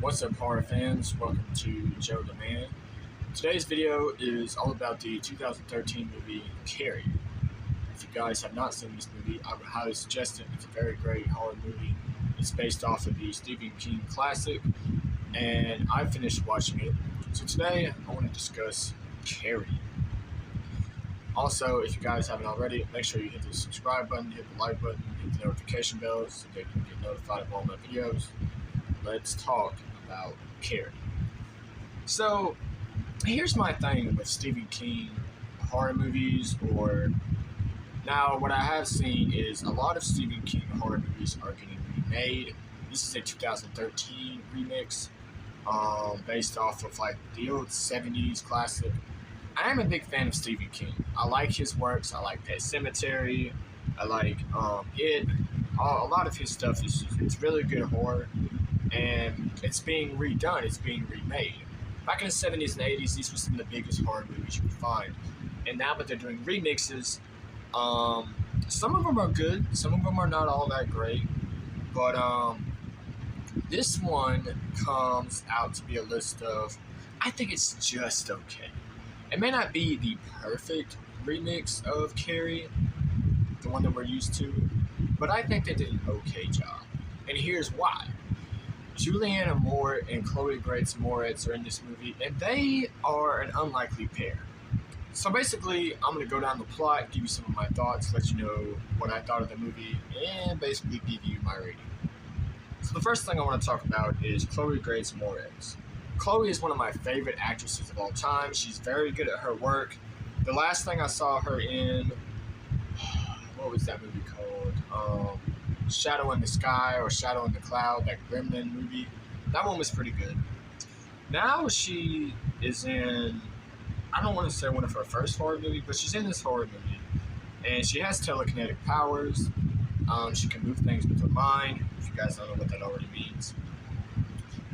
What's up, horror fans? Welcome to Joe the Man. Today's video is all about the 2013 movie Carrie. If you guys have not seen this movie, I would highly suggest it. It's a very great horror movie. It's based off of the Stephen King classic, and I finished watching it. So today, I want to discuss Carrie. Also, if you guys haven't already, make sure you hit the subscribe button, hit the like button, hit the notification bell so that you can get notified of all my videos. Let's talk about Carrie. So, here's my thing with Stephen King horror movies, or now what I have seen is a lot of Stephen King horror movies are getting remade. This is a 2013 remix, based off of like the old 70s classic. I am a big fan of Stephen King. I like his works. I like Pet Sematary. I like It. A lot of his stuff it's really good horror. And it's being redone, it's being remade. Back in the 70s and 80s, these were some of the biggest horror movies you could find. And now that they're doing remixes, some of them are good, some of them are not all that great. But this one comes out to be a list of, I think it's just okay. It may not be the perfect remix of Carrie, the one that we're used to, but I think they did an okay job. And here's why. Julianne Moore and Chloe Grace Moretz are in this movie, and they are an unlikely pair. So basically, I'm going to go down the plot, give you some of my thoughts, let you know what I thought of the movie, and basically give you my rating. So the first thing I want to talk about is Chloe Grace Moretz. Chloe is one of my favorite actresses of all time. She's very good at her work. The last thing I saw her in, what was that movie called? Shadow in the Sky or Shadow in the Cloud, that Gremlin movie. That one was pretty good. Now she is in, I don't want to say one of her first horror movies, but she's in this horror movie. And she has telekinetic powers. She can move things with her mind, if you guys don't know what that already means.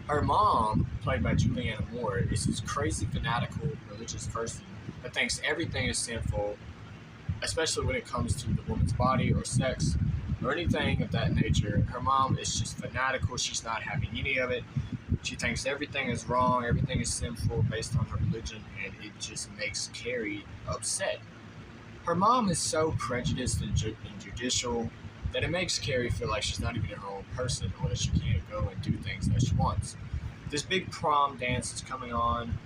Her mom, played by Julianne Moore, is this crazy, fanatical, religious person that thinks everything is sinful, especially when it comes to the woman's body or sex or anything of that nature. Her mom is just fanatical. She's not having any of it. She thinks everything is wrong, everything is sinful based on her religion, and it just makes Carrie upset. Her mom is so prejudiced and judicial that it makes Carrie feel like she's not even her own person, or that she can't go and do things that she wants. This big prom dance is coming on.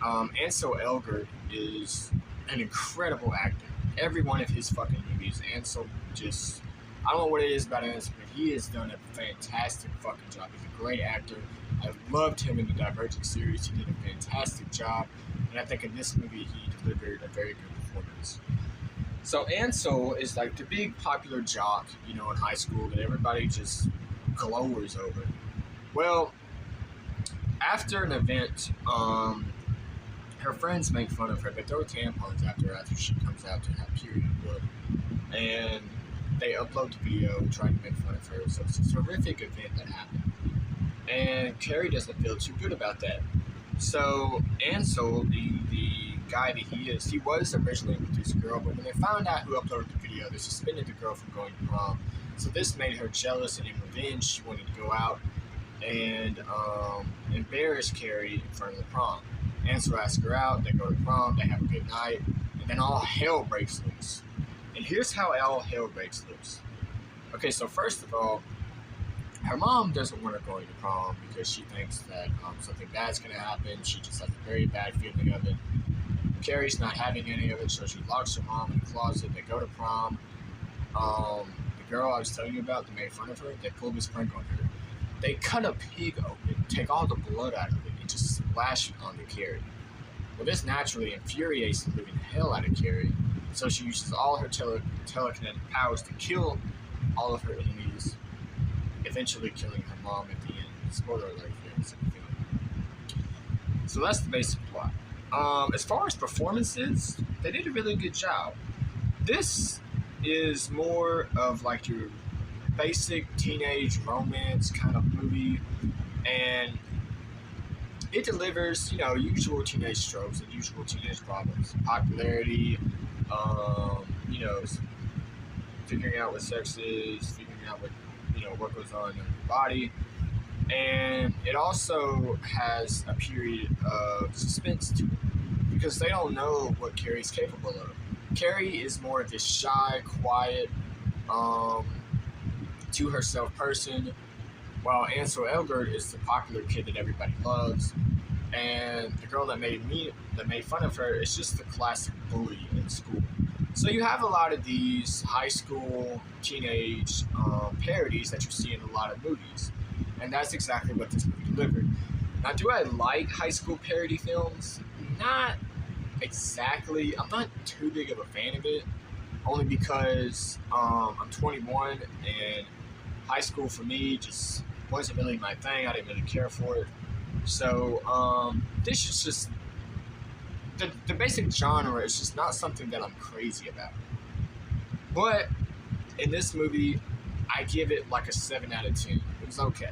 Ansel Elgort is an incredible actor. Every one of his fucking movies, Ansel just, I don't know what it is about Ansel, but he has done a fantastic fucking job. He's a great actor. I loved him in the Divergent series. He did a fantastic job. And I think in this movie, he delivered a very good performance. So Ansel is like the big popular jock, in high school that everybody just glowers over. Well, after an event, her friends make fun of her. They throw tampons at her after she comes out to have period blood. And they upload the video trying to make fun of her. So it's a horrific event that happened. And Carrie doesn't feel too good about that. So Ansel, the guy that he is, he was originally with this girl, but when they found out who uploaded the video, they suspended the girl from going to prom. So this made her jealous, and in revenge, she wanted to go out and embarrass Carrie in front of the prom. Ansel asks her out, they go to prom, they have a good night, and then all hell breaks loose. And here's how all hell breaks loose. Okay, so first of all, her mom doesn't want her going to prom because she thinks that something bad's going to happen. She just has a very bad feeling of it. Carrie's not having any of it, so she locks her mom in the closet. They go to prom. The girl I was telling you about that made fun of her, they pull this prank on her. They cut a pig open, take all the blood out of it, and just splash it onto Carrie. Well, this naturally infuriates the living hell out of Carrie, so she uses all her telekinetic powers to kill all of her enemies, eventually killing her mom at the end. Spoiler alert for the second film. So that's the basic plot. As far as performances, they did a really good job. This is more of like your basic teenage romance kind of movie, and it delivers, usual teenage tropes and usual teenage problems. Popularity, figuring out what sex is, figuring out what goes on in your body, And it also has a period of suspense to it because they don't know what Carrie's capable of. Carrie is more of this shy, quiet, um, to herself person, while Ansel Elgort is the popular kid that everybody loves. And the girl that made fun of her is just the classic bully in school. So you have a lot of these high school, teenage parodies that you see in a lot of movies, and that's exactly what this movie delivered. Now, do I like high school parody films? Not exactly. I'm not too big of a fan of it, only because I'm 21 and high school for me just wasn't really my thing. I didn't really care for it. So this is just the basic genre is just not something that I'm crazy about. But in this movie, I give it like a 7 out of 10. It was okay.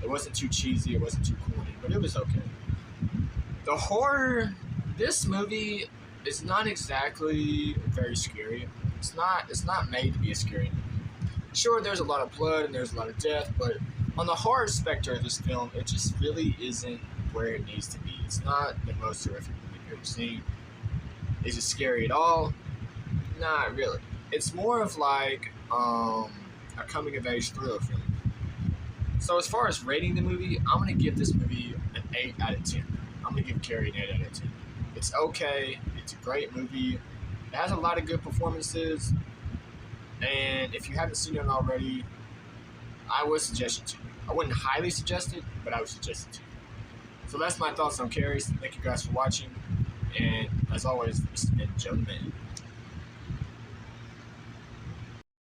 It wasn't too cheesy, it wasn't too corny, but it was okay. The horror, this movie is not exactly very scary. It's not made to be a scary movie. Sure, there's a lot of blood and there's a lot of death, but on the horror spectrum of this film, it just really isn't where it needs to be. It's not the most horrific movie you've ever seen. Is it scary at all? Not really. It's more of like a coming of age thriller film. So as far as rating the movie, I'm gonna give this movie an 8 out of 10. I'm gonna give Carrie an 8 out of 10. It's okay. It's a great movie. It has a lot of good performances. And if you haven't seen it already, I would suggest it to you. I wouldn't highly suggest it, but I would suggest it to you. So that's my thoughts on Carrie. Thank you guys for watching. And as always, this has been Joe the Man.